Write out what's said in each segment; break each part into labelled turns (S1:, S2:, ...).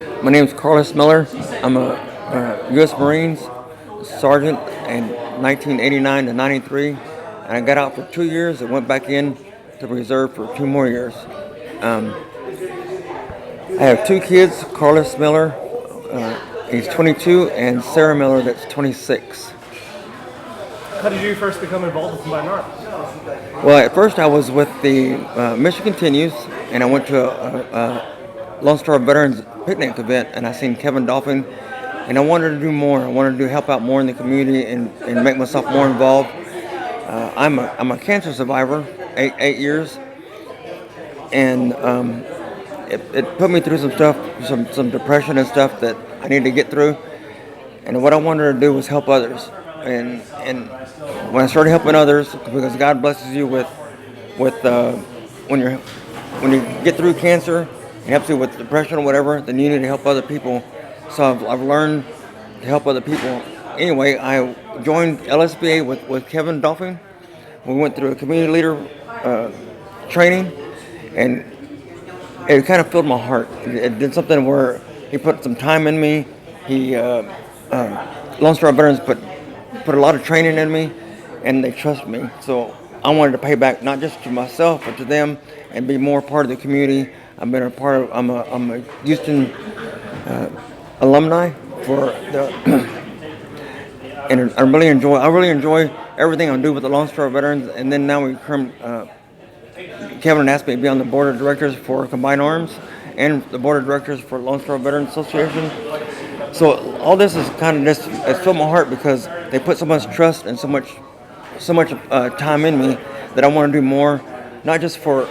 S1: My name is Carlis Miller. I'm a U.S. Marines sergeant in 1989 to 93, and I got out for 2 years and went back in to reserve for 2 more years. Um, I have two kids, Carlis Miller, he's 22, and Sarah Miller, that's 26.
S2: How did you first become involved with Combined Arms?
S1: Well, at first I was with the Mission Continues, and I went to a Lone Star Veterans picnic event, and I seen Kevin Dolphin, and I wanted to do more. I wanted to help out more in the community and make myself more involved. I'm a cancer survivor, eight years, and it put me through some stuff, some depression and stuff that I needed to get through. And what I wanted to do was help others. And when I started helping others, because God blesses you with when you get through cancer, it helps you with depression or whatever. Then you need to help other people. So I've learned to help other people. Anyway, I joined LSBA with Kevin Dolphin. We went through a community leader training, and it kind of filled my heart. It did something where he put some time in me. He Lone Star Veterans put a lot of training in me, and they trust me. So I wanted to pay back not just to myself but to them, and be more part of the community. I've been a part of. I'm a Houston alumni for the, and I really enjoy everything I do with the Lone Star Veterans. And then now Kevin asked me to be on the board of directors for Combined Arms and the board of directors for Lone Star Veterans Association. So all this is kind of just it's filled my heart because they put so much trust and so much time in me that I want to do more, not just for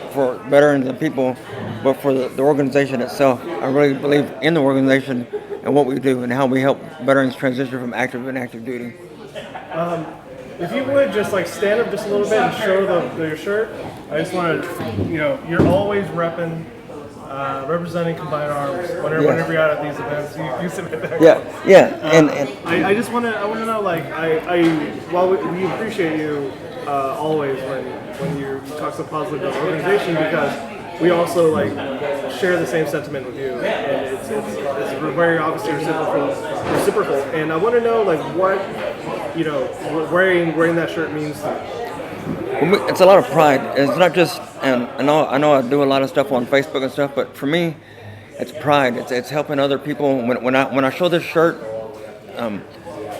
S1: veterans and people, but for the organization itself. I really believe in the organization and what we do and how we help veterans transition from active and active duty.
S2: If you would just like stand up just a little bit and show your shirt, I just want to, you're always representing Combined Arms whenever you're out at these events. You sit right there.
S1: Yeah, and
S2: I just want to know, like, while we appreciate you always when you talk so positively about the organization, because we also like share the same sentiment with you, and it's very obviously reciprocal. And I want to know like what wearing that shirt means to you.
S1: well, it's a lot of pride. It's not just, and I know I do a lot of stuff on Facebook and stuff, but for me, it's pride. It's helping other people. When I show this shirt,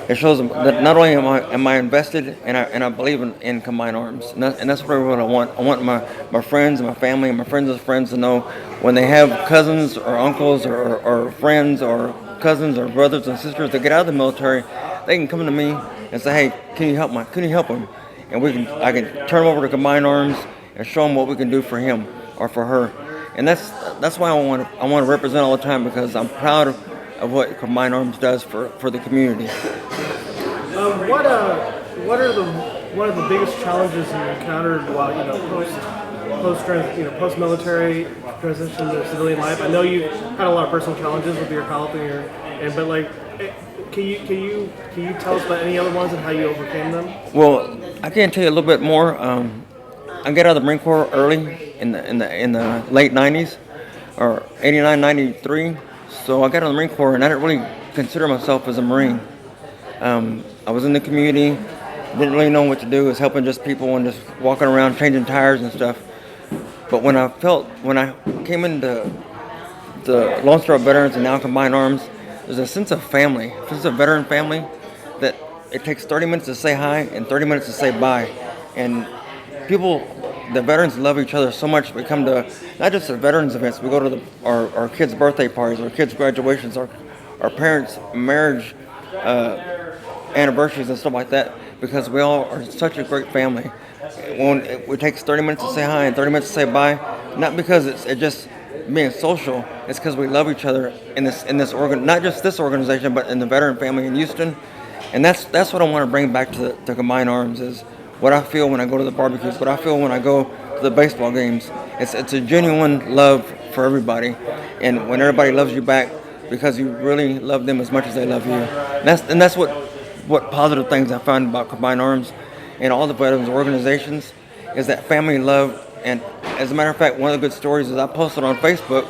S1: it shows them that not only am I invested and I believe in Combined Arms, and that's what I want. I want my friends and my family and my friends' friends to know when they have cousins or uncles or friends or cousins or brothers and sisters that get out of the military, they can come to me and say, hey, can you help him? And I can turn them over to Combined Arms and show them what we can do for him or for her. And that's why I want to represent all the time, because I'm proud of what Combined Arms does for the community.
S2: What are one of the biggest challenges you encountered while post military transition to civilian life? I know you had a lot of personal challenges with your health but like, can you tell us about any other ones and how you overcame them?
S1: Well, I can tell you a little bit more. I got out of the Marine Corps early in the late 90s, or 89, 93. So I got out of the Marine Corps, and I didn't really consider myself as a Marine. I was in the community, didn't really know what to do. I was helping just people and just walking around changing tires and stuff. But when I came into the Lone Star Veterans and now Combined Arms, there's a sense of family, a sense of veteran family, that it takes 30 minutes to say hi and 30 minutes to say bye. And the veterans love each other so much. We come to not just the veterans events, we go to our kids' birthday parties, our kids' graduations, our parents' marriage anniversaries and stuff like that, because we all are such a great family. When it takes 30 minutes to say hi and 30 minutes to say bye, not because it's just being social, it's because we love each other in this not just this organization, but in the veteran family in Houston. And that's what I want to bring back to Combined Arms, is what I feel when I go to the barbecues, what I feel when I go to the baseball games. It's a genuine love for everybody, and when everybody loves you back because you really love them as much as they love you. And that's what positive things I found about Combined Arms and all the veterans organizations, is that family love. And as a matter of fact, one of the good stories is I posted on Facebook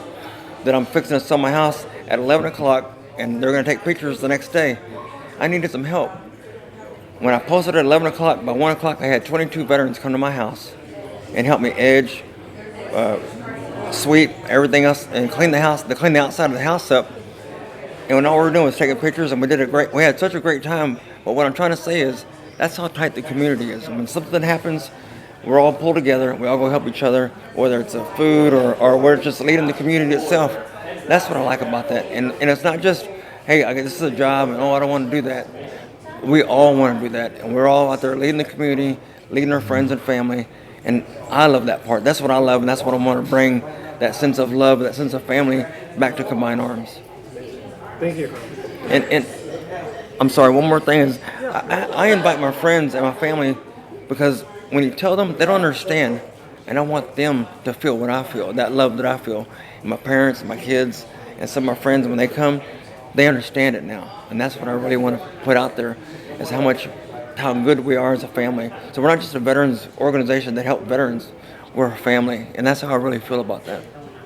S1: that I'm fixing to sell my house, at 11 o'clock, and they're going to take pictures the next day. I needed some help. When I posted at 11 o'clock, by 1 o'clock, I had 22 veterans come to my house and help me edge, sweep, everything else, and clean the house, to clean the outside of the house up. And when all we were doing was taking pictures, and we had such a great time. But what I'm trying to say is, that's how tight the community is. When something happens, we're all pulled together. We all go help each other, whether it's a food or we're just leading the community itself. That's what I like about that. And it's not just, hey, this is a job, and I don't want to do that. We all want to do that, and we're all out there leading the community, leading our friends and family. And I love that part. That's what I love, and that's what I want to bring, that sense of love, that sense of family, back to Combined Arms.
S2: Thank you.
S1: And I'm sorry, one more thing is, I invite my friends and my family because when you tell them, they don't understand. And I want them to feel what I feel, that love that I feel. And my parents, and my kids, and some of my friends, when they come, they understand it now. And that's what I really want to put out there, is how good we are as a family. So we're not just a veterans organization that help veterans. We're a family. And that's how I really feel about that.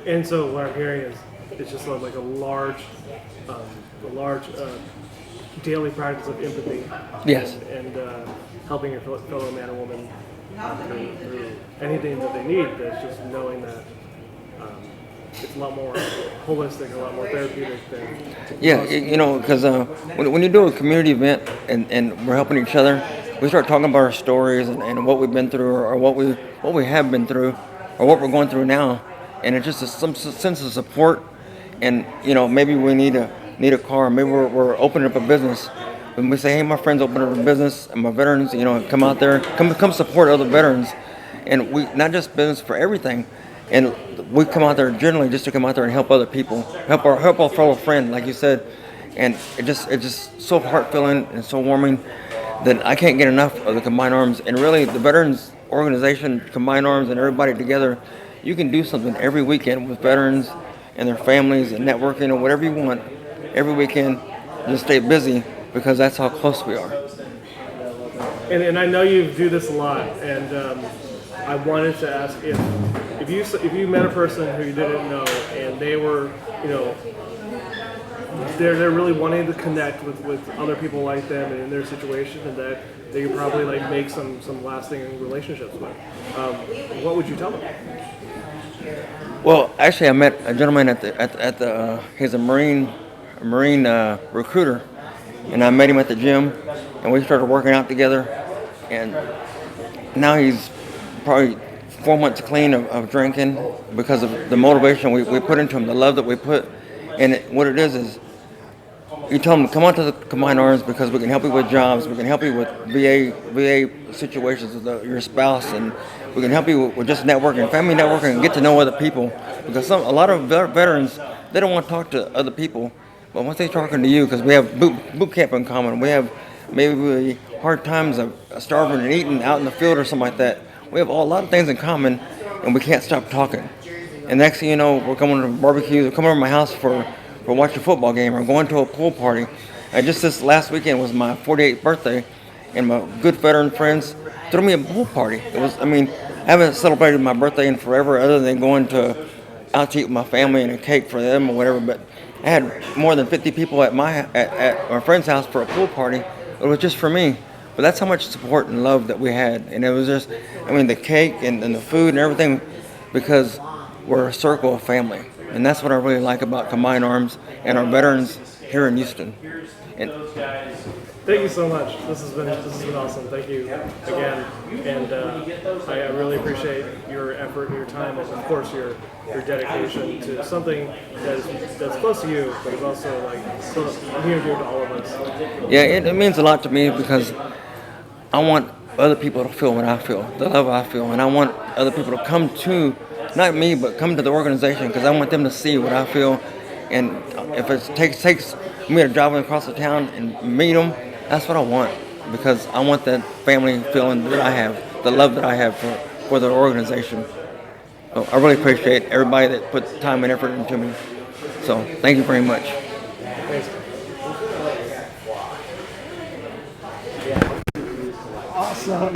S2: And so what I'm hearing is it's just like a large daily practice of empathy.
S1: Yes.
S2: And helping your fellow man or woman through anything that they need. That's just knowing that it's a lot more holistic, a lot more therapeutic than.
S1: Yeah, because when you do a community event and we're helping each other, we start talking about our stories and what we've been through or what we have been through or what we're going through now, and it's just some sense of support. And maybe we need a car, maybe we're opening up a business. When we say, hey, my friends open up a business and my veterans, come out there, come support other veterans, and we not just business for everything. And we come out there generally just to come out there and help other people, help our fellow friend, like you said. And it's just so heart-filling and so warming that I can't get enough of the Combined Arms. And really, the Veterans Organization, Combined Arms, and everybody together, you can do something every weekend with veterans and their families and networking or whatever you want. Every weekend, just stay busy because that's how close we are.
S2: And I know you do this a lot, and I wanted to ask if you met a person who you didn't know and they were, they're really wanting to connect with other people like them and in their situation, and that they could probably make some lasting relationships with. What would you tell them?
S1: Well, actually, I met a gentleman at the he's a Marine recruiter, and I met him at the gym, and we started working out together, and now he's probably 4 months clean of drinking because of the motivation we put into him, the love that we put. And what it is you tell them, come on to the Combined Arms because we can help you with jobs, we can help you with VA situations with your spouse, and we can help you with just networking, family networking, and get to know other people. Because a lot of veterans, they don't want to talk to other people, but once they're talking to you, because we have boot camp in common, we have maybe hard times of starving and eating out in the field or something like that. We have a lot of things in common, and we can't stop talking. And next thing you know, we're coming to barbecues, or coming over to my house for watching a football game, or going to a pool party. And just this last weekend was my 48th birthday, and my good veteran friends threw me a pool party. I haven't celebrated my birthday in forever, other than going out to eat with my family and a cake for them or whatever. But I had more than 50 people at my friend's house for a pool party. It was just for me. But that's how much support and love that we had. And it was just, the cake and the food and everything, because we're a circle of family. And that's what I really like about Combined Arms and our veterans here in Houston. And
S2: thank you so much. This has been awesome. Thank you again. And I really appreciate your effort and your time, and of course your dedication to something that's close to you, but is also so near and dear to all of us.
S1: Yeah, it means a lot to me because I want other people to feel what I feel, the love I feel, and I want other people to come to, not me, but come to the organization, because I want them to see what I feel. And if it takes me to drive across the town and meet them, that's what I want, because I want that family feeling that I have, the love that I have for the organization. So I really appreciate everybody that put time and effort into me. So thank you very much.
S2: Thanks. Awesome.